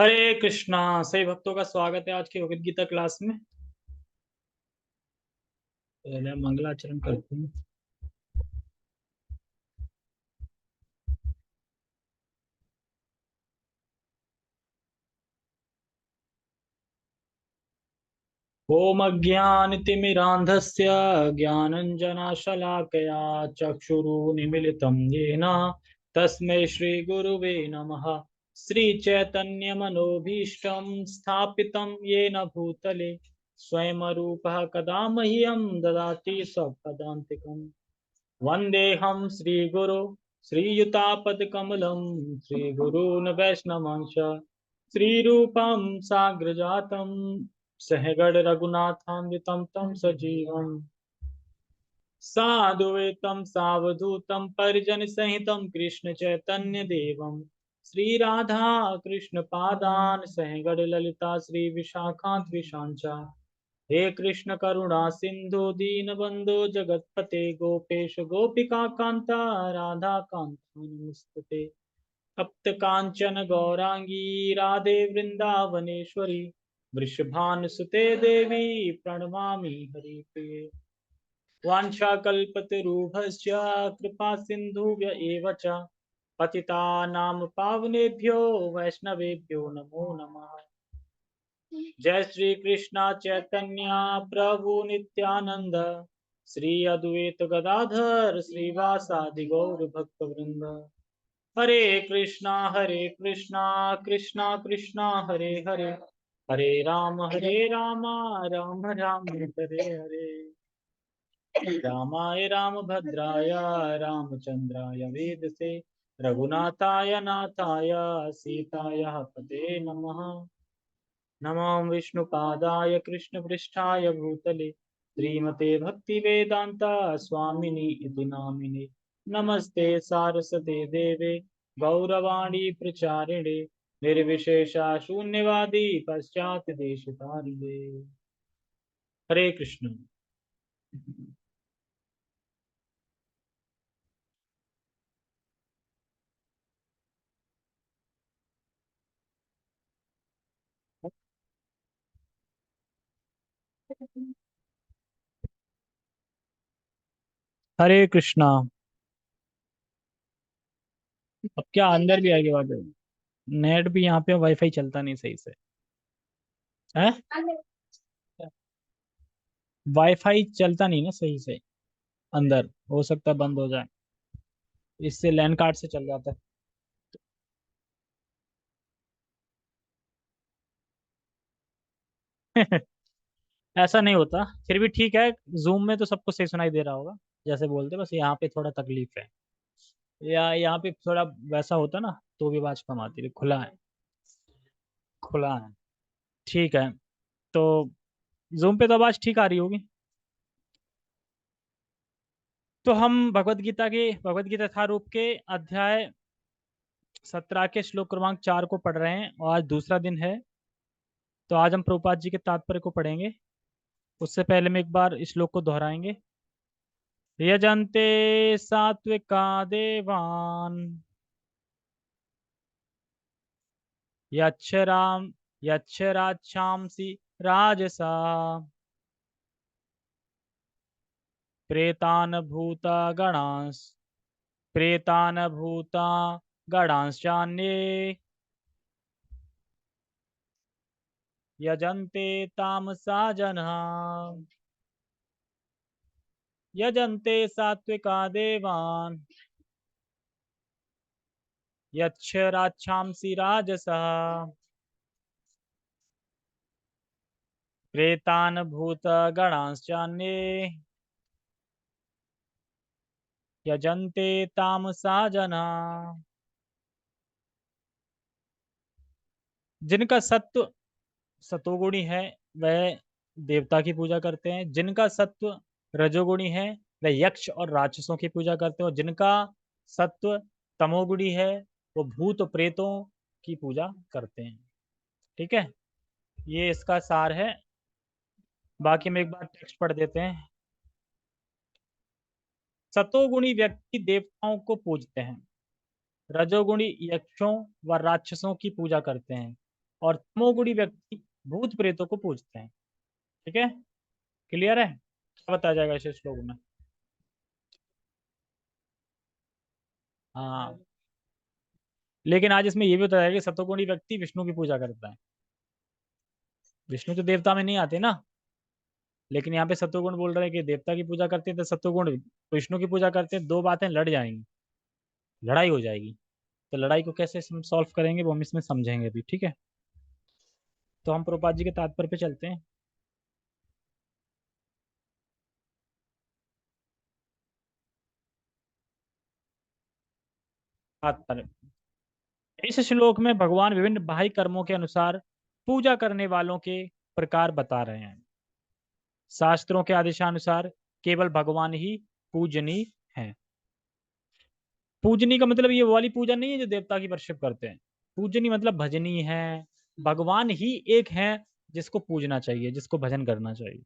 हरे कृष्णा। सभी भक्तों का स्वागत है आज की भगवद गीता क्लास में। पहले हम मंगलाचरण करते हैं। ओम अज्ञानतिमिरान्धस्य ज्ञानञ्जनशलाकया चक्षुरुन्मीलितं येन तस्मै श्रीगुरुवे नमः। श्रीचैतन्यमनोभीष्टं स्थापितं येन भूतले स्वयं रूपः कदा मह्यं ददाति स्वपदान्तिकम्। वन्देऽहं श्रीगुरो श्रीयुतापदकमलं श्रीगुरून् वैष्णवांश श्रीरूपं साग्रजातं सहगण रघुनाथान्वितं तं सजीवम् साद्वैतं सावधूतं परिजनसहितं कृष्ण चैतन्य देवं श्रीराधा कृष्ण पादान् सहगण ललिता श्री विशाखान्विशांच। हे कृष्ण करुणा सिंधु दीनबंधु जगतपते गोपेश गोपिका कांता राधा कांता नमस्ते। तप्त कांचन गौरांगी राधे वृंदावनेश्वरी वृषभानुसुते देवी प्रणमामि हरिप्रिये। वाञ्छाकल्पतरुभ्यश्च कृपा सिन्धुभ्य एव च पतितानां पावनेभ्यो वैष्णवेभ्यो नमो नमः। जय श्री कृष्णा चैतन्य प्रभु नित्यानंद श्री अद्वैत गदाधर श्रीवासादि गौर भक्त वृंद। हरे कृष्णा कृष्णा कृष्णा हरे हरे हरे राम राम राम हरे हरे। रामाय रामभद्राय रामचंद्राय वेदसे रघुनाथाय नाथाय सीताय पते नमः। नमो विष्णुपादाय कृष्णपृष्ठाय भूतले श्रीमते भक्तिवेदांता स्वामिनि इति नामिने। नमस्ते सारस्वते देवे गौरवाणी प्रचारिणे निर्विशेषा शून्यवादी पश्चात देशतारिणे। हरे कृष्ण। हरे कृष्णा। अब क्या अंदर भी आएगी बात? नेट भी यहाँ पे वाईफाई चलता नहीं सही से है। वाईफाई चलता नहीं ना सही से। अंदर हो सकता है बंद हो जाए। इससे लैन कार्ड से चल जाता है। ऐसा नहीं होता फिर भी ठीक है। जूम में तो सबको सही सुनाई दे रहा होगा जैसे बोलते, बस यहाँ पे थोड़ा तकलीफ है। या यहाँ पे थोड़ा वैसा होता ना तो भी आवाज कम आती है। खुला है। खुला है। ठीक है। तो जूम पे तो आवाज ठीक आ रही होगी। तो हम भगवत गीता था रूप के अध्याय 17 के श्लोक क्रमांक 4 को पढ़ रहे हैं और आज दूसरा दिन है। तो आज हम प्रभुपाद जी के तात्पर्य को पढ़ेंगे। उससे पहले में एक बार इस श्लोक को दोहराएंगे। यजन्ते सात्विका देवान यक्षराम यक्षराक्षांसि राजसा प्रेतान भूता गणांस प्रेतान भूता गणांश्चान्ये यजन्ते तामसा जनाः। यजन्ते सात्विका देवान् यक्षराक्षांसि राजसः प्रेतान् भूतगणांश्चान्ये यजन्ते तामसा जना। जिनका सत्व सतोगुणी है वह देवता की पूजा करते हैं। जिनका सत्व रजोगुणी है वह यक्ष और राक्षसों की पूजा करते हैं। और जिनका सत्व तमोगुणी है वो भूत प्रेतों की पूजा करते हैं। ठीक है। ये इसका सार है। बाकी में एक बार टेक्स्ट पढ़ देते हैं। सतोगुणी व्यक्ति देवताओं को पूजते हैं। रजोगुणी यक्षों व राक्षसों की पूजा करते हैं और तमोगुणी व्यक्ति भूत प्रेतों को पूजते हैं। ठीक है, क्लियर है? क्या बताया जाएगा इस श्लोक में? हाँ, लेकिन आज इसमें ये भी बताया कि सतोगुणी व्यक्ति विष्णु की पूजा करता है। विष्णु तो देवता में नहीं आते ना, लेकिन यहाँ पे सत्वगुण बोल रहे हैं कि देवता की पूजा करते हैं, तो सत्वगुण विष्णु की पूजा करते हैं, दो बातें लड़ जाएंगी, लड़ाई हो जाएगी। तो लड़ाई को कैसे हम सॉल्व करेंगे वो हम इसमें समझेंगे भी, ठीक है? तो हम प्रभुपाद जी के तात्पर्य पे चलते हैं। तात्पर्य, इस श्लोक में भगवान विभिन्न बाह्य कर्मों के अनुसार पूजा करने वालों के प्रकार बता रहे हैं। शास्त्रों के आदेशानुसार केवल भगवान ही पूजनीय हैं। पूजनीय का मतलब ये वाली पूजा नहीं है जो देवता की वर्शिप करते हैं। पूजनीय मतलब भजनीय है, भगवान ही एक है जिसको पूजना चाहिए, जिसको भजन करना चाहिए।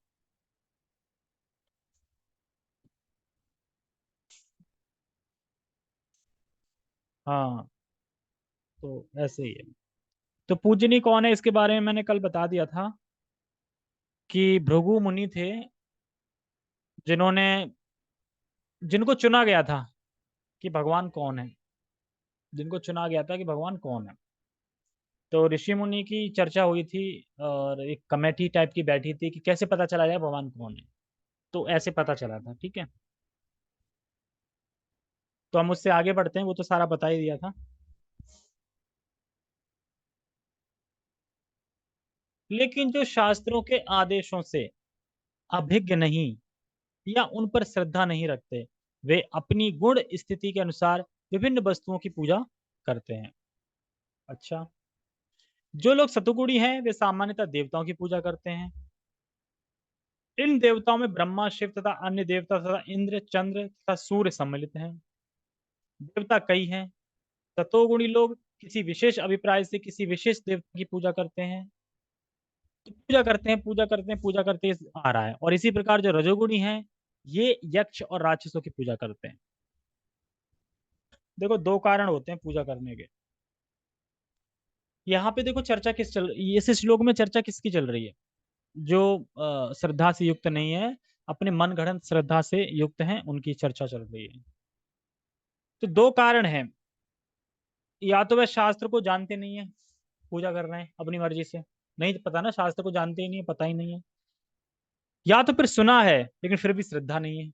हाँ, तो ऐसे ही है। तो पूजनीय कौन है इसके बारे में मैंने कल बता दिया था कि भृगु मुनि थे, जिन्होंने जिनको चुना गया था कि भगवान कौन है, जिनको चुना गया था कि भगवान कौन है। तो ऋषि मुनि की चर्चा हुई थी और एक कमेटी टाइप की बैठी थी कि कैसे पता चला जाए भगवान कौन है। तो ऐसे पता चला था, ठीक है? तो हम उससे आगे बढ़ते हैं, वो तो सारा बता ही दिया था। लेकिन जो शास्त्रों के आदेशों से अभिज्ञ नहीं या उन पर श्रद्धा नहीं रखते, वे अपनी गुण स्थिति के अनुसार विभिन्न वस्तुओं की पूजा करते हैं। अच्छा, जो लोग सतुगुणी हैं वे सामान्यतः देवताओं की पूजा करते हैं। इन देवताओं में ब्रह्मा, शिव तथा अन्य देवता तथा इंद्र, चंद्र तथा सूर्य सम्मिलित हैं। देवता कई हैं। सतोगुणी लोग किसी विशेष अभिप्राय से किसी विशेष देवता की पूजा करते हैं। तो पूजा करते हैं, पूजा करते हैं, पूजा करते आ रहा है। और इसी प्रकार जो रजोगुणी हैं, ये यक्ष और राक्षसों की पूजा करते हैं। देखो, दो कारण होते हैं पूजा करने के। यहाँ पे देखो चर्चा किस चल इस श्लोक में चर्चा किसकी चल रही है? जो श्रद्धा से युक्त नहीं है, अपने मन गढ़ंत श्रद्धा से युक्त हैं, उनकी चर्चा चल रही है। तो दो कारण हैं। या तो वह शास्त्र को जानते नहीं है, पूजा कर रहे हैं अपनी मर्जी से, नहीं पता ना, शास्त्र को जानते ही नहीं है, पता ही नहीं है। या तो फिर सुना है लेकिन फिर भी श्रद्धा नहीं है।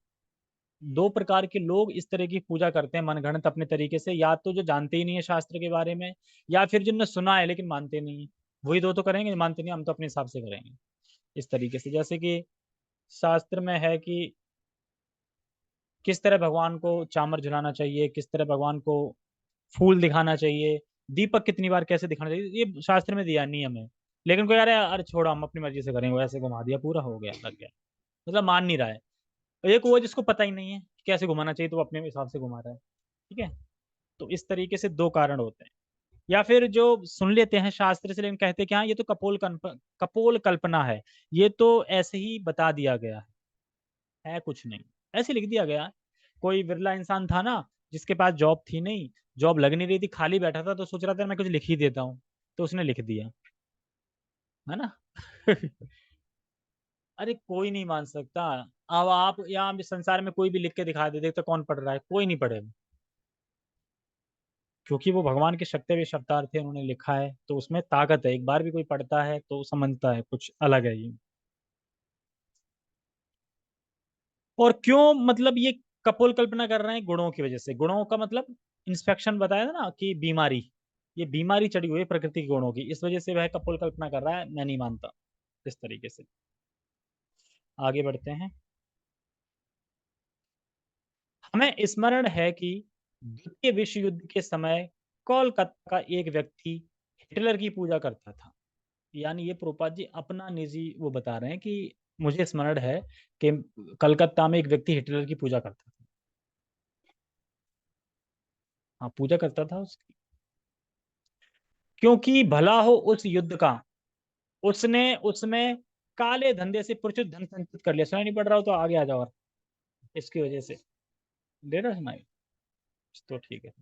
दो प्रकार के लोग इस तरह की पूजा करते हैं मनगढ़ंत अपने तरीके से, या तो जो जानते ही नहीं है शास्त्र के बारे में, या फिर जिनने सुना है लेकिन मानते नहीं है। वही दो तो करेंगे, मानते नहीं हम तो अपने हिसाब से करेंगे। इस तरीके से, जैसे कि शास्त्र में है कि किस तरह भगवान को चामर झुलाना चाहिए, किस तरह भगवान को फूल दिखाना चाहिए, दीपक कितनी बार कैसे दिखाना चाहिए, ये शास्त्र में दिया नियम है। लेकिन कोई, अरे अरे छोड़ो हम अपनी मर्जी से करेंगे, वैसे घुमा दिया पूरा हो गया, लग गया। मतलब मान नहीं रहा है। एक वो है जिसको पता ही नहीं है कि कैसे घुमाना चाहिए, तो वो अपने हिसाब से घुमा रहा है। ठीक है? तो इस तरीके से दो कारण होते हैं। या फिर जो सुन लेते हैं शास्त्र से लेकिन कहते क्या, ये तो कपोल कल्पना है, ये तो ऐसे ही बता दिया गया है कुछ नहीं, ऐसे लिख दिया गया। कोई विरला इंसान था ना, जिसके पास जॉब थी नहीं, जॉब लग नहीं रही थी, खाली बैठा था, तो सोच रहा था मैं कुछ लिख ही देता हूँ, तो उसने लिख दिया, है ना? अरे कोई नहीं मान सकता। अब आप यहाँ संसार में कोई भी लिख के दिखा दे, देखते कौन पढ़ रहा है? कोई नहीं पढ़ेगा। क्योंकि वो भगवान के शक्ति भी शब्दार्थ थे, उन्होंने लिखा है, तो उसमें ताकत है। एक बार भी कोई पढ़ता है तो समझता है, कुछ अलग है ये। और क्यों, मतलब ये कपोल कल्पना कर रहे हैं गुणों की वजह से। गुणों का मतलब इंस्पेक्शन बताया था ना कि बीमारी, ये बीमारी चढ़ी हुई है प्रकृति के गुणों की, इस वजह से वह कपोल कल्पना कर रहा है, मैं नहीं मानता इस तरीके से। आगे बढ़ते हैं। हमें स्मरण है कि द्वितीय विश्व युद्ध के समय कोलकाता का एक व्यक्ति हिटलर की पूजा करता था। यानी ये प्रोपात जी अपना निजी वो बता रहे हैं कि मुझे स्मरण है कि कलकत्ता में एक व्यक्ति हिटलर की पूजा करता था। हाँ, पूजा करता था उसकी, क्योंकि भला हो उस युद्ध का, उसने उसमें काले धंधे से प्रचुर धन संचित कर लिया। सुनाई नहीं पड़ रहा हो तो आगे आ जाओ। और इसकी वजह से दे रहा सुनाई, तो ठीक है।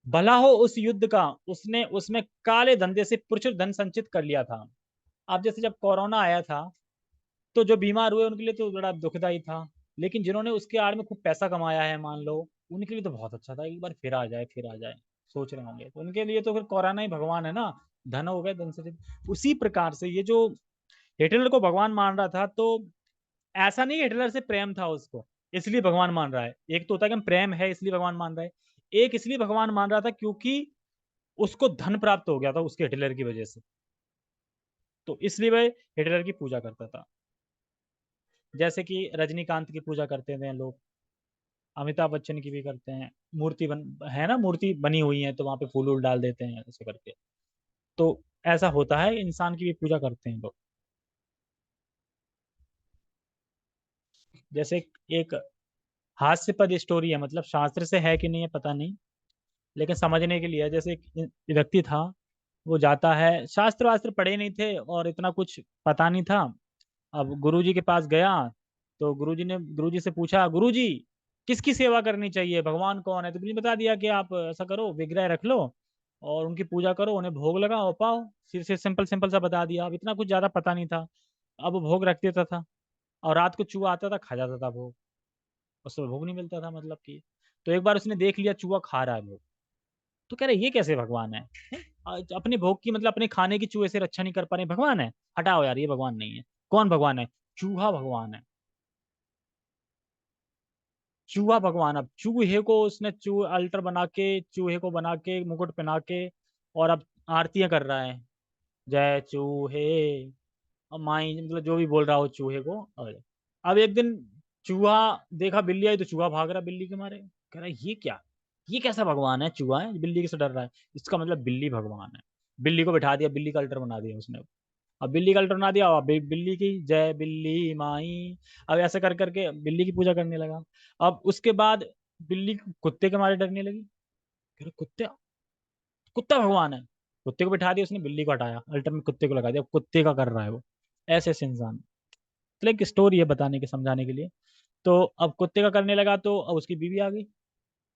भला हो उस युद्ध का, उसने उसमें काले धंधे से प्रचुर धन संचित कर लिया था। अब जैसे जब कोरोना आया था, तो जो बीमार हुए उनके लिए तो बड़ा दुखदाई था, लेकिन जिन्होंने उसके आड़ में खूब पैसा कमाया है मान लो, उनके लिए तो बहुत अच्छा था, एक बार फिर आ जाए फिर आ जाए, सोच रहे होंगे, तो उनके लिए तो फिर कोरोना ही भगवान है ना। धन हो गए, धन से उसी प्रकार से ये जो हिटलर को भगवान मान रहा था, तो ऐसा नहीं हिटलर से प्रेम था उसको इसलिए भगवान मान रहा है। एक तो होता है कि हम प्रेम है इसलिए भगवान मान रहा है, एक इसलिए भगवान मान रहा था क्योंकि उसको धन प्राप्त हो गया था उसके हिटलर की वजह से, तो इसलिए वह हिटलर की पूजा करता था। जैसे कि रजनीकांत की पूजा करते थे लोग, अमिताभ बच्चन की भी करते हैं, मूर्ति बन है ना, मूर्ति बनी हुई है तो वहां पे फूल वूल डाल देते हैं ऐसे करके। तो ऐसा होता है, इंसान की भी पूजा करते हैं लोग। जैसे एक हास्यपद स्टोरी है, मतलब शास्त्र से है कि नहीं है पता नहीं, लेकिन समझने के लिए है। जैसे एक व्यक्ति था, वो जाता है, शास्त्र वास्त्र पढ़े नहीं थे और इतना कुछ पता नहीं था। अब गुरुजी के पास गया, तो गुरुजी से पूछा, गुरुजी किसकी सेवा करनी चाहिए, भगवान कौन है, तो गुरुजी ने बता दिया कि आप ऐसा करो, विग्रह रख लो और उनकी पूजा करो, उन्हें भोग लगाओ पाओ। सिर से सिंपल सिंपल सा बता दिया, अब इतना कुछ ज्यादा पता नहीं था। अब वो भोग रख देता था और रात को चूहा आता था खा जाता था भोग, उससे भोग नहीं मिलता था मतलब कि। तो एक बार उसने देख लिया चूहा खा रहा है भोग, तो कह रहे ये कैसे भगवान है? आज अपने भोग की मतलब अपने खाने की चूहे से रक्षा नहीं कर पा रहे, भगवान है? हटाओ यार, ये भगवान नहीं है। कौन भगवान है? चूहा भगवान है। चूहा भगवान। अब चूहे को उसने चू अल्टर बना के, चूहे को बना के मुकुट पहना के, और अब आरतियां कर रहा है, जय चूहे, अब माई मतलब जो भी बोल रहा हो चूहे को। और अब एक दिन चूहा देखा बिल्ली आई, तो चूहा भाग रहा बिल्ली के मारे, कह रहा है ये क्या, ये कैसा भगवान है, चूहा है बिल्ली से डर रहा है, इसका मतलब बिल्ली भगवान है। बिल्ली को बैठा दिया, बिल्ली का अल्टर बना दिया उसने। अब बिल्ली का अल्टर बना दिया, अब बिल्ली की जय बिल्ली माई, अब ऐसे कर करके बिल्ली की पूजा करने लगा। अब उसके बाद बिल्ली कुत्ते के मारे डरने लगी, कह रहा, कुत्ते, कुत्ता भगवान है। कुत्ते को बिठा दिया उसने, बिल्ली को हटाया, अल्टर में कुत्ते को लगा दिया, अब कुत्ते का कर रहा है वो। ऐसे ऐसे इंसान, मतलब एक स्टोरी है बताने के समझाने के लिए। तो अब कुत्ते का करने लगा, तो अब उसकी बीवी आ गई।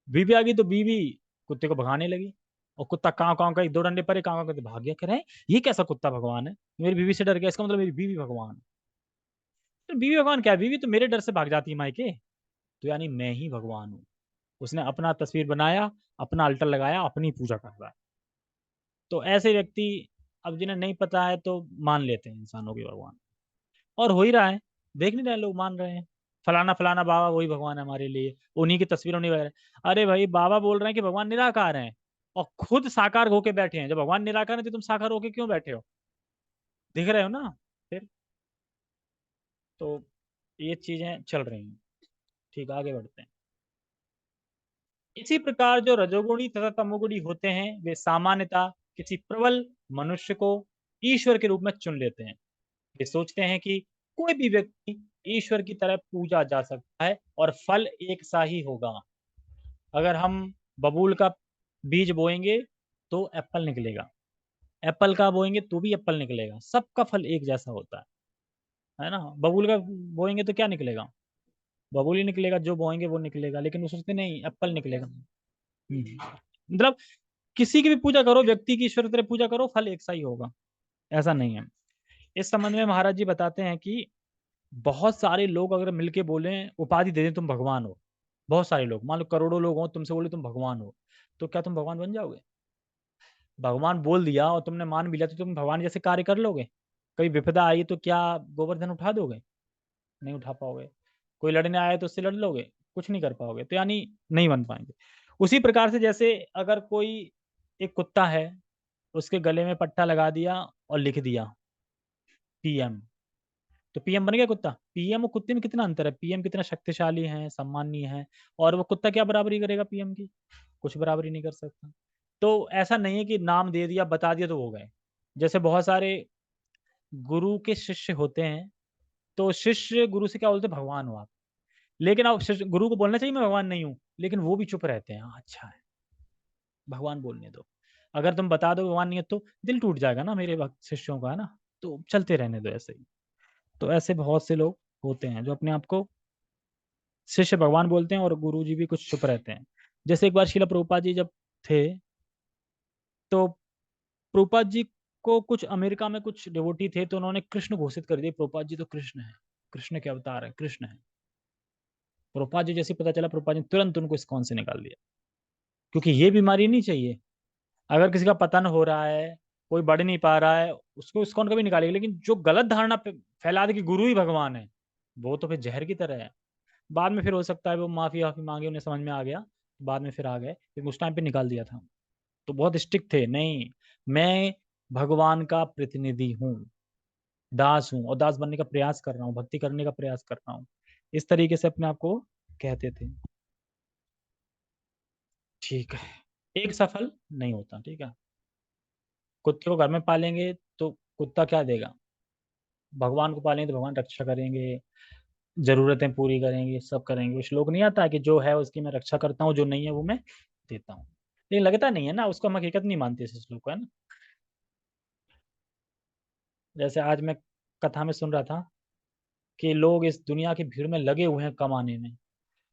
बीवी आ गई तो बीवी कुत्ते को भगाने लगी, और कुत्ता काव काव का एक दो डंडे परे काव काव करके भाग गया। कह रहे हैं ये कैसा कुत्ता भगवान है, मेरी बीवी से डर गया, इसका मतलब मेरी बीवी भगवान है। तो बीवी भगवान क्या है, बीवी तो मेरे डर से भाग जाती है मायके, तो यानी मैं ही भगवान हूँ। उसने अपना तस्वीर बनाया, अपना अल्टर लगाया, अपनी पूजा कर रहा है। तो ऐसे व्यक्ति, अब जिन्हें नहीं पता है तो मान लेते हैं इंसानों के भगवान, और हो ही रहा है, देख नहीं रहे लोग मान रहे हैं, फलाना फलाना बाबा वही भगवान है हमारे लिए, उन्हीं की तस्वीरों नहीं वगैरह। अरे भाई बाबा बोल रहे हैं कि भगवान निराकार हैं, और खुद साकार होके बैठे हैं। जब भगवान निराकार है तो तुम साकार होके क्यों बैठे हो? दिख रहे हो ना। फिर तो ये चीजें चल रही हैं। ठीक, आगे बढ़ते हैं। इसी प्रकार जो रजोगुणी तथा तमोगुणी होते हैं, वे सामान्यतः किसी प्रबल मनुष्य को ईश्वर के रूप में चुन लेते हैं। वे सोचते हैं कि कोई भी व्यक्ति ईश्वर की तरह पूजा जा सकता है और फल एक सा ही होगा। अगर हम बबूल का बीज बोएंगे तो एप्पल निकलेगा, एप्पल का बोएंगे तो भी एप्पल निकलेगा, सबका फल एक जैसा होता है ना। बबूल का बोएंगे तो क्या निकलेगा? बबूल ही निकलेगा, जो बोएंगे वो निकलेगा, लेकिन वो सोचते नहीं एप्पल निकलेगा। मतलब किसी की भी पूजा करो, व्यक्ति की ईश्वर की तरह पूजा करो, फल एक सा ही होगा, ऐसा नहीं है। इस संबंध में महाराज जी बताते हैं कि बहुत सारे लोग अगर मिलके बोले, उपाधि दे दें तुम भगवान हो, बहुत सारे लोग, मान लो करोड़ों लोग हो, तुमसे बोले तुम भगवान हो, तो क्या तुम भगवान बन जाओगे? भगवान बोल दिया और तुमने मान भी लिया, तो तुम भगवान जैसे कार्य कर लोगे? कभी विपदा आई तो क्या गोवर्धन उठा दोगे? नहीं उठा पाओगे। कोई लड़ने आए तो उससे लड़ लोगे? कुछ नहीं कर पाओगे, तो यानी नहीं बन पाएंगे। उसी प्रकार से जैसे अगर कोई एक कुत्ता है, उसके गले में पट्टा लगा दिया और लिख दिया पीएम, तो पीएम बन गया कुत्ता। पीएम और कुत्ते में कितना अंतर है, पीएम कितना शक्तिशाली है, सम्मानीय है, और वो कुत्ता क्या बराबरी करेगा पीएम की? कुछ बराबरी नहीं कर सकता। तो ऐसा नहीं है कि नाम दे दिया बता दिया तो हो गए। जैसे बहुत सारे गुरु के शिष्य होते हैं, तो शिष्य गुरु से क्या बोलते हैं, भगवान हो आप, लेकिन आप शिष्य गुरु को बोलना चाहिए मैं भगवान नहीं हूँ, लेकिन वो भी चुप रहते हैं, हाँ अच्छा है, भगवान बोलने दो। अगर तुम बता दो भगवान नहीं है तो दिल टूट जाएगा ना मेरे भक्त शिष्यों का, है ना, तो चलते रहने दो ऐसे ही। तो ऐसे बहुत से लोग होते हैं जो अपने आप को शिष्य भगवान बोलते हैं, और गुरु जी भी कुछ चुप रहते हैं। जैसे एक बार शिला प्रभुपाद जी जब थे, तो प्रभुपाद जी को कुछ अमेरिका में कुछ डिवोटी थे, तो उन्होंने कृष्ण घोषित कर दिया, प्रभुपाद जी तो कृष्ण है, कृष्ण के अवतार है, कृष्ण है। प्रभुपाद जी जैसे ही पता चला, प्रभुपाद जी ने तुरंत उनको इस्कॉन से निकाल दिया, क्योंकि ये बीमारी नहीं चाहिए। अगर किसी का पतन हो रहा है, कोई बढ़ नहीं पा रहा है, उसको इस्कॉन कभी निकालेगा, लेकिन जो गलत धारणा फैला दे कि गुरु ही भगवान है, वो तो फिर जहर की तरह है। बाद में फिर हो सकता है वो माफी वाफी मांगे, उन्हें समझ में आ गया, बाद में फिर आ गए, लेकिन उस टाइम पे निकाल दिया था। तो बहुत स्ट्रिक्ट थे, नहीं मैं भगवान का प्रतिनिधि हूँ, दास हूँ, और दास बनने का प्रयास कर रहा हूँ, भक्ति करने का प्रयास कर रहा हूँ, इस तरीके से अपने आप को कहते थे। ठीक है, एक सफल नहीं होता, ठीक है। कुत्ते को घर में पालेंगे तो कुत्ता क्या देगा, भगवान को पालेंगे तो भगवान रक्षा करेंगे, जरूरतें पूरी करेंगे, सब करेंगे। वो श्लोक नहीं आता कि जो है उसकी मैं रक्षा करता हूँ, जो नहीं है वो मैं देता हूँ। लेकिन लगता नहीं है ना, उसको हम हकीकत नहीं मानते इस श्लोक को, है ना। जैसे आज मैं कथा में सुन रहा था कि लोग इस दुनिया की भीड़ में लगे हुए हैं कमाने में।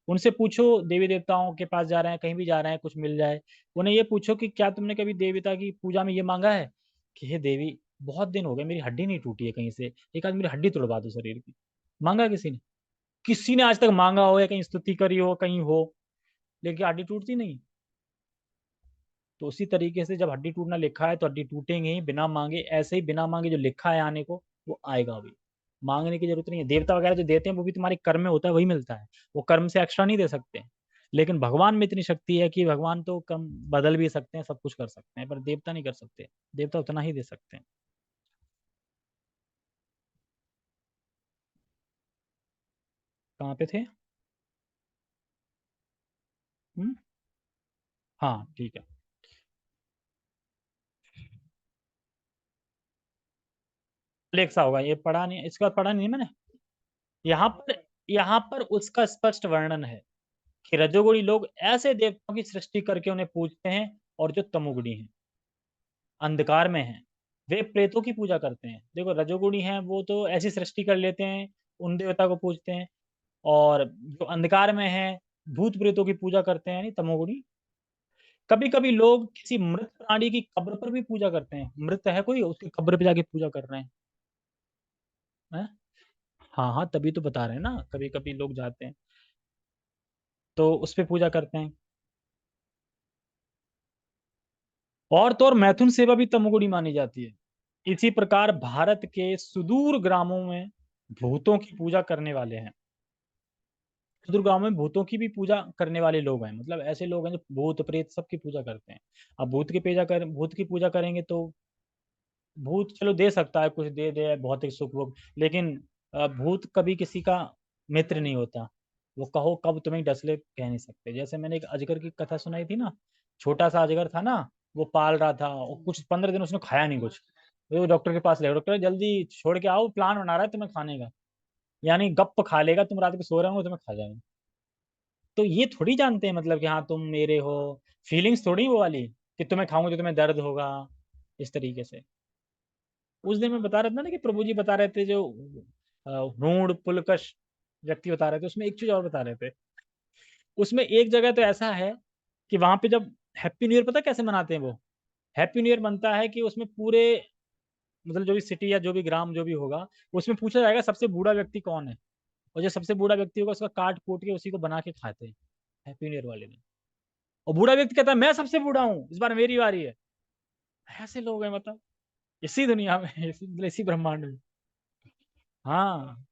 उनसे पूछो, देवी देवताओं के पास जा रहे हैं, कहीं भी जा रहे हैं, कुछ मिल जाए, उन्हें ये पूछो कि क्या तुमने कभी देवी देवता की पूजा में ये मांगा है कि हे देवी, बहुत दिन हो गए मेरी हड्डी नहीं टूटी है कहीं से, एक आध मेरी हड्डी तोड़वा दो शरीर की। मांगा है किसी ने? किसी ने आज तक मांगा हो या कहीं स्तुति करी हो कहीं हो, लेकिन हड्डी टूटती नहीं। तो उसी तरीके से जब हड्डी टूटना लिखा है तो हड्डी टूटेंगे ही बिना मांगे, ऐसे ही बिना मांगे जो लिखा है आने को वो आएगा भी। मांगने की जरूरत नहीं है। देवता वगैरह जो देते हैं वो भी तुम्हारे कर्म में होता है, वही मिलता है, वो कर्म से एक्स्ट्रा नहीं दे सकते। लेकिन भगवान में इतनी शक्ति है कि भगवान तो कम बदल भी सकते हैं, सब कुछ कर सकते हैं, पर देवता नहीं कर सकते। देवता उतना ही दे सकते हैं। कहाँ पे थे? हम्म। हाँ ठीक है। अलेक्सा होगा, ये पढ़ा नहीं, इसके बाद पढ़ा नहीं मैंने। यहाँ पर उसका स्पष्ट वर्णन है कि रजोगुणी लोग ऐसे देवताओं की सृष्टि करके उन्हें पूजते हैं, और जो तमोगुणी हैं, अंधकार में हैं, वे प्रेतों की पूजा करते हैं। देखो रजोगुणी हैं वो तो ऐसी सृष्टि कर लेते हैं, उन देवता को पूजते हैं, और जो अंधकार में हैं, भूत प्रेतों की पूजा करते हैं, यानी तमोगुणी। कभी कभी लोग किसी मृत प्राणी की कब्र पर भी पूजा करते हैं, मृत है कोई, उसकी कब्र पे जाके पूजा कर रहे हैं। हाँ हाँ, तभी तो बता रहे हैं ना, कभी कभी लोग जाते हैं तो उस पे पूजा करते हैं। और तो और मैथुन सेवा भी तमोगुणी मानी जाती है। इसी प्रकार भारत के सुदूर ग्रामों में भूतों की पूजा करने वाले हैं। सुदूर गांव में भूतों की भी पूजा करने वाले लोग हैं, मतलब ऐसे लोग हैं जो भूत प्रेत सबकी पूजा करते हैं। अब भूत की पूजा करेंगे तो भूत चलो दे सकता है, कुछ दे दे भौतिक सुख वुख, लेकिन भूत कभी किसी का मित्र नहीं होता। वो कहो कब तुम्हें डस ले कह नहीं सकते। जैसे मैंने एक अजगर की कथा सुनाई थी ना, छोटा सा अजगर था ना, वो पाल रहा था, और कुछ 15 दिन उसने खाया नहीं कुछ। वो डॉक्टर के पास ले, डॉक्टर जल्दी छोड़ के आओ, प्लान बना रहा है तुम्हें खाने का, यानी गप खा लेगा, तुम रात को सो रहे हो तुम्हें खा जाएगा। तो ये थोड़ी जानते हैं मतलब कि हाँ तुम मेरे हो, फीलिंग्स थोड़ी वो वाली कि तुम्हें खाऊंगा तो तुम्हें दर्द होगा, इस तरीके से। उस दिन मैं बता रहा था ना कि प्रभु जी बता रहे थे, जो रूढ़ पुलकश व्यक्ति बता रहे थे, उसमें एक चीज और बता रहे थे। उसमें एक जगह तो ऐसा है कि वहां पे जब हैप्पी न्यू ईयर, पता कैसे मनाते हैं वो? हैप्पी न्यू ईयर बनता है कि उसमें पूरे, मतलब जो भी सिटी या जो भी ग्राम जो भी होगा, उसमें पूछा जाएगा सबसे बूढ़ा व्यक्ति कौन है, और जो सबसे बूढ़ा व्यक्ति होगा उसका काट कूट के उसी को बना के खाते हैं हैप्पी न्यू ईयर वाले दिन। और बूढ़ा व्यक्ति कहता है मैं सबसे बूढ़ा हूँ, इस बार मेरी बारी है। ऐसे लोग हैं मतलब, इसी दुनिया में, इसी ब्रह्मांड में। हाँ।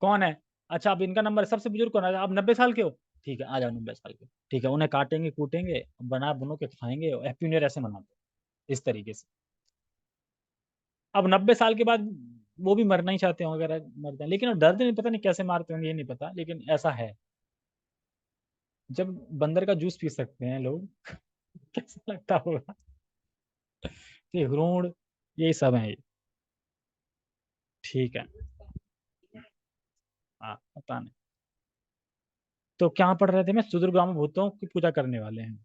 कौन है? अच्छा, अब इनका नंबर, सबसे बुजुर्ग कौन है, आप 90 साल के हो, ठीक है आ जाओ 90 साल के, ठीक है, उन्हें काटेंगे कूटेंगे, बना बुनो के खाएंगे, और हैप्पी न्यू ईयर ऐसे मनाते हैं इस तरीके से। अब 90 साल के बाद वो भी मरना ही चाहते होंगे अगर मरते हैं, लेकिन अब दर्द नहीं, पता नहीं कैसे मारते होंगे, ये नहीं पता, लेकिन ऐसा है। जब बंदर का जूस पी सकते हैं लोग, कैसा लगता होगा। ये भ्रूण, यही सब है ये। ठीक है। हाँ पता नहीं। तो क्या पढ़ रहे थे, मैं सुदूरगामी भूतों की पूजा करने वाले हैं।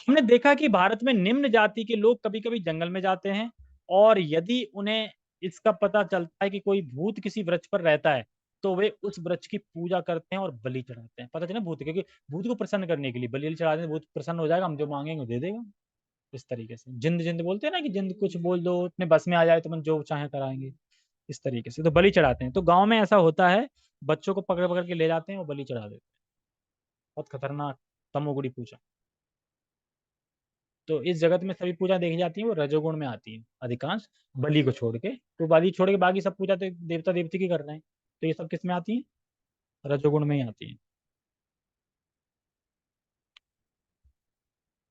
हमने देखा कि भारत में निम्न जाति के लोग कभी कभी जंगल में जाते हैं, और यदि उन्हें इसका पता चलता है कि कोई भूत किसी वृक्ष पर रहता है, तो वे उस वृक्ष की पूजा करते हैं और बलि चढ़ाते हैं। पता चला भूत, क्योंकि भूत को प्रसन्न करने के लिए बलि चढ़ाते हैं, भूत प्रसन्न हो जाएगा, हम जो मांगेंगे वो दे देगा। इस तरीके से जिंद जिंद बोलते हैं ना, कि जिंद कुछ बोल दो, अपने बस में आ जाए तो हम जो चाहे कराएंगे। इस तरीके से तो बलि चढ़ाते हैं। तो गांव में ऐसा होता है, बच्चों को पकड़ पकड़ के ले जाते हैं और बलि चढ़ा देते हैं। बहुत खतरनाक तमोगुणी पूजा। तो इस जगत में सभी पूजा देखी जाती है वो रजोगुण में आती है अधिकांश, बलि को छोड़ के। तो बलि छोड़ के बाकी सब पूजा तो देवता देवती की कर रहे हैं, तो ये सब किस में आती है? रजोगुण में ही आती है।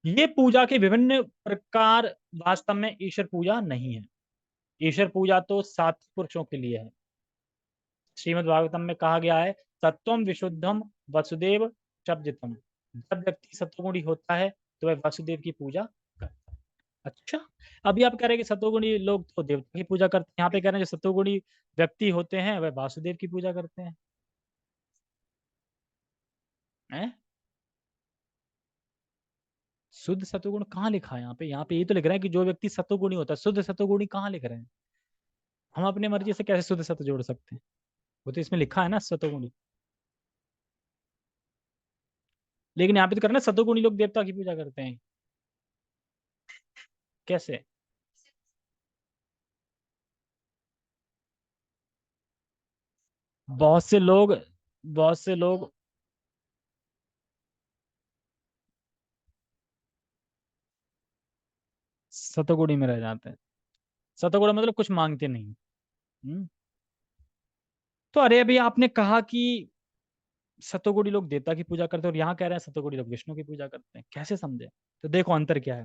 ये पूजा के विभिन्न प्रकार वास्तव में ईश्वर पूजा नहीं है। ईश्वर पूजा तो सात्विक पुरुषों के लिए है। श्रीमद् भागवतम में कहा गया है, सत्वम विशुद्धम वसुदेव शब्दितम। जब व्यक्ति सत्वगुणी होता है तो वह वसुदेव की पूजा करता है। अच्छा, अभी आप कह रहे हैं कि सत्वगुणी लोग तो देवता की पूजा करते हैं, यहाँ पे कह रहे हैं जो सत्वगुणी व्यक्ति होते हैं वह वासुदेव की पूजा करते हैं। हैं? शुद्ध सत्वगुण कहाँ लिखा है यहाँ पे? यहाँ पे ये तो लिख रहा है कि जो व्यक्ति सत्वगुणी होता है, शुद्ध सत्वगुणी कहाँ लिख रहे हैं? हम अपने मर्जी से कैसे शुद्ध सत्व जोड़ सकते हैं? वो तो इसमें लिखा है ना सत्वगुणी। लेकिन यहाँ पे तो करना सत्वगुणी लोग देवता की पूजा करते हैं। कैसे? बहुत से लोग, बहुत से लोग सतोगुणी में रह जाते हैं। सतोगुण मतलब कुछ मांगते नहीं। हम्म। तो अरे अभी आपने कहा कि सतोगुणी लोग देवता की पूजा करते हैं, और यहाँ कह रहे हैं सतोगुणी लोग विष्णु की पूजा करते हैं, कैसे समझे? तो देखो अंतर क्या है।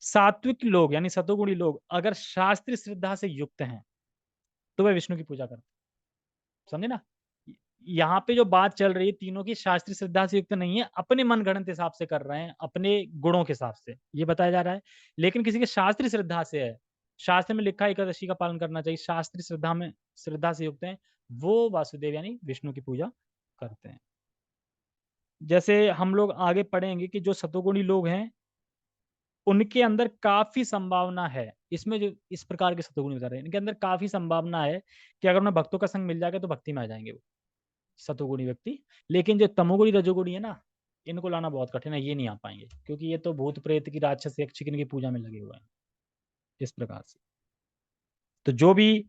सात्विक लोग यानी सतोगुणी लोग अगर शास्त्रीय श्रद्धा से युक्त हैं तो वे विष्णु की पूजा करते हैं। समझे ना? यहाँ पे जो बात चल रही है तीनों की शास्त्रीय श्रद्धा से युक्त नहीं है, अपने मन गढ़ंत हिसाब से कर रहे हैं, अपने गुणों के हिसाब से ये बताया जा रहा है। लेकिन किसी के शास्त्रीय श्रद्धा से है, शास्त्र में लिखा है एकादशी का पालन करना चाहिए, शास्त्रीय श्रद्धा में श्रद्धा से युक्त है, वो वासुदेव यानी विष्णु की पूजा करते हैं। जैसे हम लोग आगे पढ़ेंगे कि जो सतोगुणी लोग हैं उनके अंदर काफी संभावना है, इसमें जो इस प्रकार के सतोगुणी बता रहे हैं इनके अंदर काफी संभावना है कि अगर उन्हें भक्तों का संग मिल जाएगा तो भक्ति में आ जाएंगे वो सतोगुणी व्यक्ति। लेकिन जो तमोगुणी रजोगुणी है ना, इनको लाना बहुत कठिन है, ये नहीं आ पाएंगे, क्योंकि ये तो भूत प्रेत की राक्षस यक्ष की पूजा में लगे हुए हैं। इस प्रकार से तो जो भी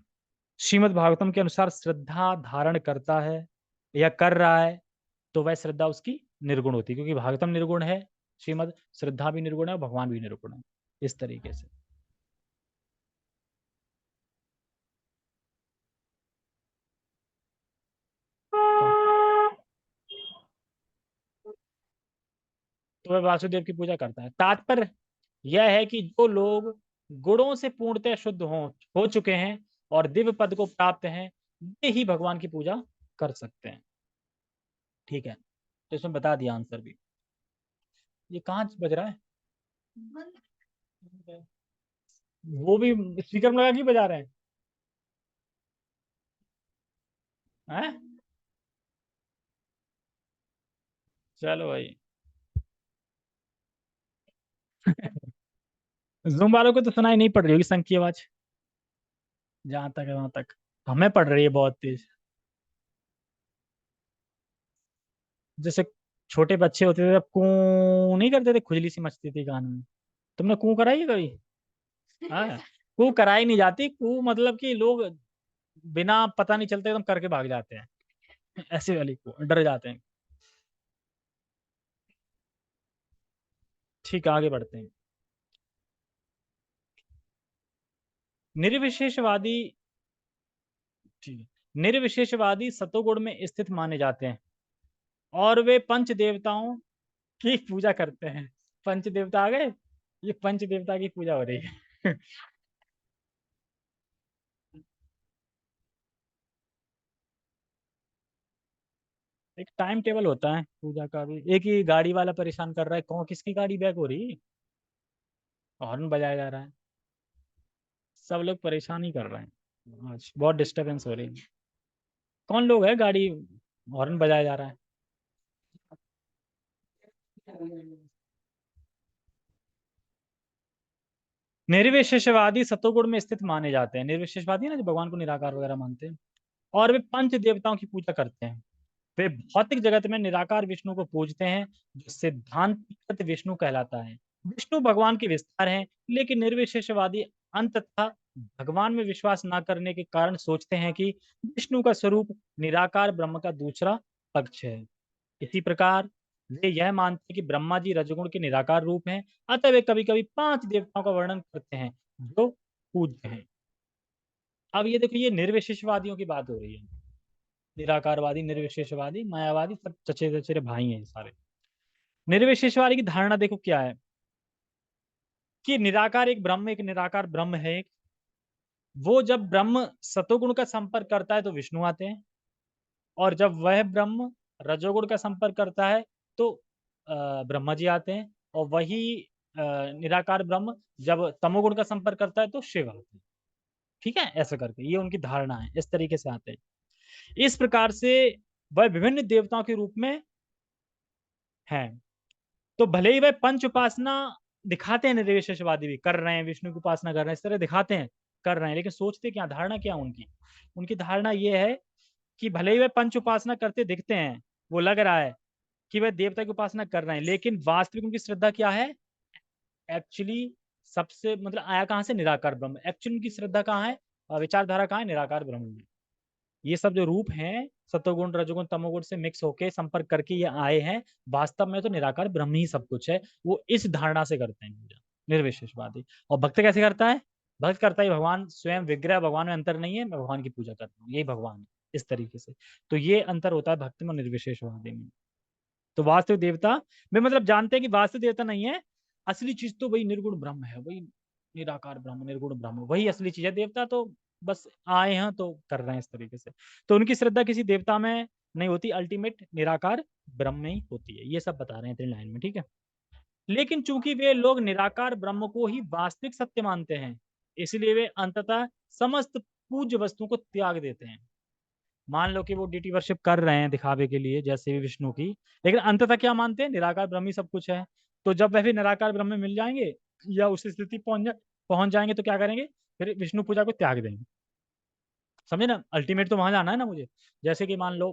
श्रीमद् भागवतम के अनुसार श्रद्धा धारण करता है या कर रहा है, तो वह श्रद्धा उसकी निर्गुण होती है, क्योंकि भागवतम निर्गुण है, श्रीमद् श्रद्धा भी निर्गुण है और भगवान भी निर्गुण है। इस तरीके से तो वह वासुदेव की पूजा करता है। तात्पर्य यह है कि जो लोग गुणों से पूर्णतः शुद्ध हो चुके हैं और दिव्य पद को प्राप्त हैं, वे ही भगवान की पूजा कर सकते हैं। ठीक है, तो इसमें बता दिया आंसर भी। ये कहाँ बज रहा है? वो भी स्पीकर में लगा के बजा रहे हैं? चलो भाई। जूम वालों को तो सुनाई नहीं पड़ रही होगी संख की आवाज, जहां तक है वहां तक। हमें पड़ रही है बहुत तेज। जैसे छोटे बच्चे होते थे तब कू नहीं करते थे, खुजली सी मचती थी कान में। तुमने कू कराई है कभी? हाँ। कू कराई नहीं जाती, कू मतलब कि लोग बिना पता नहीं चलते एकदम करके भाग जाते हैं। ऐसे वाली कू डर जाते हैं। ठीक है, आगे बढ़ते हैं। निर्विशेषवादी, ठीक है, निर्विशेषवादी सतोगुण में स्थित माने जाते हैं और वे पंच देवताओं की पूजा करते हैं। पंच देवता आ गए, ये पंच देवता की पूजा हो रही है। एक टाइम टेबल होता है पूजा का भी। एक ही गाड़ी वाला परेशान कर रहा है, कौन किसकी गाड़ी बैक हो रही है? हॉर्न बजाया जा रहा है, सब लोग परेशान ही कर रहे हैं आज, बहुत डिस्टरबेंस हो रही है। कौन लोग है गाड़ी, हॉर्न बजाया जा रहा है। निर्विशेषवादी सतोगुण में स्थित माने जाते हैं। निर्विशेषवादी ना जो भगवान को निराकार वगैरह मानते हैं, और वे पंच देवताओं की पूजा करते हैं। वे भौतिक जगत में निराकार विष्णु को पूजते हैं, जो सिद्धांतगत विष्णु कहलाता है। विष्णु भगवान के विस्तार हैं, लेकिन निर्विशेषवादी अंततः भगवान में विश्वास न करने के कारण सोचते हैं कि विष्णु का स्वरूप निराकार ब्रह्म का दूसरा पक्ष है। इसी प्रकार वे यह मानते हैं कि ब्रह्मा जी रजोगुण के निराकार रूप हैं, अतः वे कभी-कभी 5 देवताओं का वर्णन करते हैं, जो पूज्य हैं। अब ये देखो, ये निर्विशेषवादियों की बात हो रही है। निराकारवादी, निर्विशेषवादी, मायावादी सब चचेरे भाई हैं ये सारे। निर्विशेषवादी की धारणा देखो क्या है कि एक निराकार ब्रह्म है एक। वो जब ब्रह्म सतोगुण का संपर्क करता है तो विष्णु आते हैं, और जब वह ब्रह्म रजोगुण का संपर्क करता है तो ब्रह्मा जी आते हैं, और वही निराकार ब्रह्म जब तमोगुण का संपर्क करता है तो शिव आते हैं। ठीक है, ऐसा करके ये उनकी धारणा है, इस तरीके से आते हैं। इस प्रकार से वह विभिन्न देवताओं के रूप में हैं। तो भले ही वह पंच उपासना दिखाते हैं, निर्विशेषवादी भी कर रहे हैं, विष्णु की उपासना कर रहे हैं, इस तरह दिखाते हैं, कर रहे हैं, लेकिन सोचते क्या, धारणा क्या उनकी? उनकी धारणा ये है कि भले ही वह पंच उपासना करते दिखते हैं, वो लग रहा है कि वह देवता की उपासना कर रहे हैं, लेकिन वास्तविक उनकी श्रद्धा क्या है? एक्चुअली सबसे मतलब आया कहाँ से? निराकार ब्रह्म। एक्चुअली उनकी श्रद्धा कहाँ है? विचारधारा कहाँ है? निराकार ब्रह्म में। ये सब जो रूप हैं, सतोगुण, रजोगुण, तमोगुण से मिक्स होके संपर्क करके ये आए हैं, वास्तव में तो निराकार ब्रह्म ही सब कुछ है। वो इस धारणा से करते हैं पूजा, निर्विशेषवादी। और भक्त कैसे करता है? भक्त करता है भगवान स्वयं विग्रह, भगवान में अंतर नहीं है, मैं भगवान की पूजा करता हूँ, यही भगवान है, इस तरीके से। तो ये अंतर होता है भक्ति में और निर्विशेषवादी में। तो वास्तविक देवता में मतलब जानते हैं कि वास्तविक देवता नहीं है, असली चीज तो वही निर्गुण ब्रह्म है, वही निराकार ब्रह्म, निर्गुण ब्रह्म, वही असली चीज है। देवता तो बस आए हैं तो कर रहे हैं इस तरीके से। तो उनकी श्रद्धा किसी देवता में नहीं होती, अल्टीमेट निराकार ब्रह्म में ही होती है। ये सब बता रहे हैं 3 लाइन में, ठीक है। लेकिन चूंकि वे लोग निराकार ब्रह्म को ही वास्तविक सत्य मानते हैं, इसलिए वे अंततः समस्त पूज्य वस्तुओं को त्याग देते हैं। मान लो कि वो डीटी वर्शिप कर रहे हैं दिखावे के लिए, जैसे भी विष्णु की, लेकिन अंततः क्या मानते हैं? निराकार ब्रह्म ही सब कुछ है। तो जब वह भी निराकार ब्रह्म में मिल जाएंगे या उस स्थिति पहुंच जाएंगे तो क्या करेंगे? फिर विष्णु पूजा को त्याग देंगे। समझे ना? अल्टीमेट तो वहां जाना है ना मुझे। जैसे कि मान लो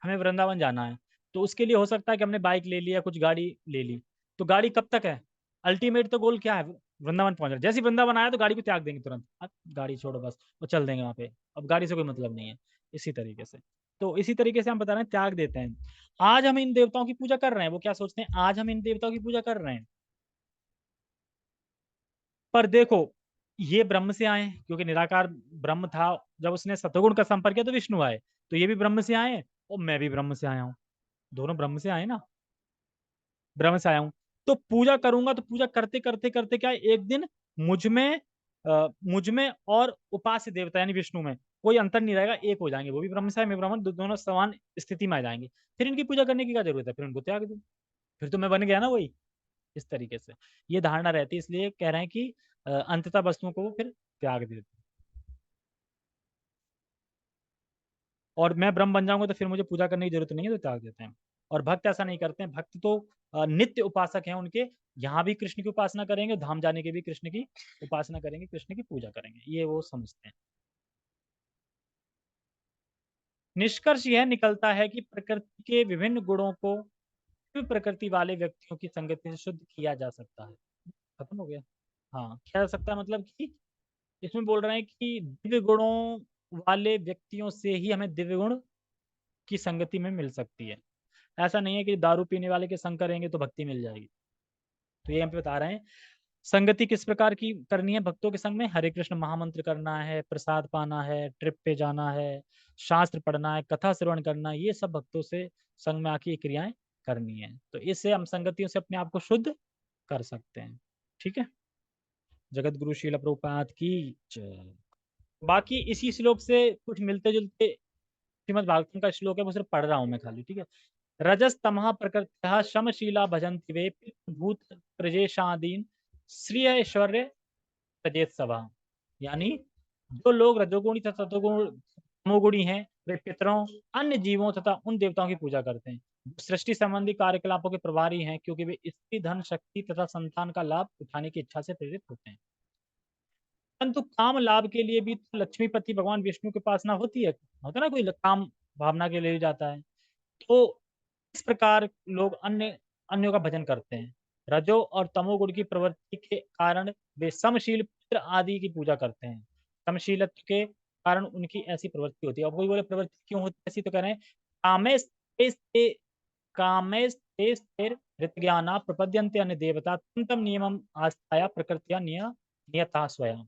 हमें वृंदावन जाना है, तो उसके लिए हो सकता है कि हमने बाइक ले लिया, कुछ गाड़ी ले ली, तो गाड़ी कब तक है? अल्टीमेट तो गोल क्या है? वृंदावन पहुंचना। जैसे ही वृंदावन आया तो गाड़ी को त्याग देंगे तुरंत, अब गाड़ी छोड़ो बस, वो चल देंगे वहां पे, अब गाड़ी से कोई मतलब नहीं है। इसी तरीके से, तो इसी तरीके से हम बता रहे हैं त्याग देते हैं। आज हम इन देवताओं की पूजा कर रहे हैं, वो क्या सोचते हैं? आज हम इन देवताओं की पूजा कर रहे हैं, पर देखो ये ब्रह्म से आए हैं, क्योंकि निराकार ब्रह्म था, जब उसने सतोगुण का संपर्क किया तो विष्णु आए। तो ये भी ब्रह्म से आए हैं, और मैं भी ब्रह्म से आया हूँ, दोनों ब्रह्म से आए ना, ब्रह्म से आया हूँ। तो पूजा करूंगा, तो पूजा करते करते करते क्या है, एक दिन मुझ में और उपास्य देवता यानी विष्णु में कोई अंतर नहीं रहेगा, एक हो जाएंगे। वो भी ब्रह्म से है, मैं ब्रह्म, दोनों समान स्थिति में आ जाएंगे। फिर इनकी पूजा करने की क्या जरूरत है? फिर उनको त्याग दो, फिर तो मैं बन गया ना वही। इस तरीके से ये धारणा रहती है, इसलिए कह रहे हैं कि अंततः वस्तुओं को वो फिर त्याग देते हैं। और मैं ब्रह्म बन जाऊंगा तो फिर मुझे पूजा करने की जरूरत नहीं है, तो त्याग देते हैं। और भक्त ऐसा नहीं करते हैं। भक्त तो नित्य उपासक हैं उनके, यहाँ भी कृष्ण की उपासना करेंगे, धाम जाने के भी कृष्ण की उपासना करेंगे, कृष्ण की पूजा करेंगे, ये वो समझते हैं। निष्कर्ष यह निकलता है कि प्रकृति के विभिन्न गुणों को दिव्य प्रकृति वाले व्यक्तियों की संगति से शुद्ध किया जा सकता है। खत्म हो गया। हाँ, किया जा सकता है, मतलब कि इसमें बोल रहे हैं कि दिव्य गुणों वाले व्यक्तियों से ही हमें दिव्य गुण की संगति में मिल सकती है। ऐसा नहीं है कि दारू पीने वाले के संग करेंगे तो भक्ति मिल जाएगी। तो ये हम पे बता रहे हैं संगति किस प्रकार की करनी है भक्तों के संग में। हरे कृष्ण महामंत्र करना है, प्रसाद पाना है, ट्रिप पे जाना है, शास्त्र पढ़ना है, कथा श्रवण करना है, ये सब भक्तों से संग में आके ये क्रियाएं करनी है। तो इससे हम संगतियों से अपने आप को शुद्ध कर सकते हैं। ठीक है। जगत गुरु श्रील प्रभुपाद की जय। बाकी इसी श्लोक से कुछ मिलते जुलते श्रीमद् भागवतम का श्लोक है, वो सिर्फ पढ़ रहा हूँ मैं खाली। ठीक है। रजस तमः प्रकृतिः समशीला भजन्ति वे भूत प्रजेशादीन श्रिय ऐश्वर्य तजेत सभा। यानी जो लोग रजोगुणी तथा तमोगुणी हैं, वे पितरों, अन्य जीवों तथा उन देवताओं की पूजा करते हैं जो सृष्टि संबंधी कार्यकलापों के प्रभारी हैं, क्योंकि वे स्त्री धन शक्ति तथा संतान का लाभ उठाने की इच्छा से प्रेरित होते हैं। परंतु काम लाभ के लिए भी तो लक्ष्मीपति भगवान विष्णु की उपासना होती है। होता है ना, कोई काम भावना के लिए जाता है। तो इस प्रकार लोग अन्य अन्यों का भजन करते हैं। रजो और तमोगुण की प्रवृत्ति के कारण वे समशील पुत्र आदि की पूजा करते हैं। समशीलत्व के कारण उनकी ऐसी प्रवृत्ति होती है। अब कोई बोले प्रवृत्ति क्यों होती है ऐसी, तो कह रहे हैं कामेस्ते कामेस्तेस्तेर ऋतज्ञाना प्रपद्यन्ते अन्य देवता तम तम नियमम आस्थाया प्रकृतिया नियता स्वयं।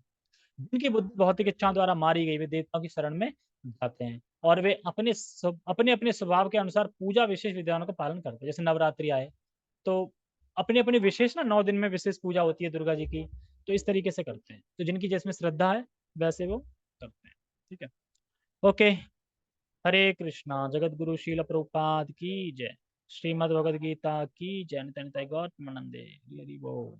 जिनकी बुद्धि भौतिक इच्छाओं द्वारा मारी गई, वे देवताओं की शरण में जाते हैं और वे अपने अपने स्वभाव के अनुसार पूजा विशेष विधानों का पालन करते हैं। जैसे नवरात्रि आए तो अपने अपने विशेष ना 9 दिन में विशेष पूजा होती है दुर्गा जी की, तो इस तरीके से करते हैं। तो जिनकी जिसमें श्रद्धा है वैसे वो करते हैं। ठीक है, ओके। हरे कृष्णा। जगत गुरु शील प्रभुपाद की जय। श्रीमद् भगवद गीता की जय। निताय निताय गौर नंदे। हरि हरि बोल।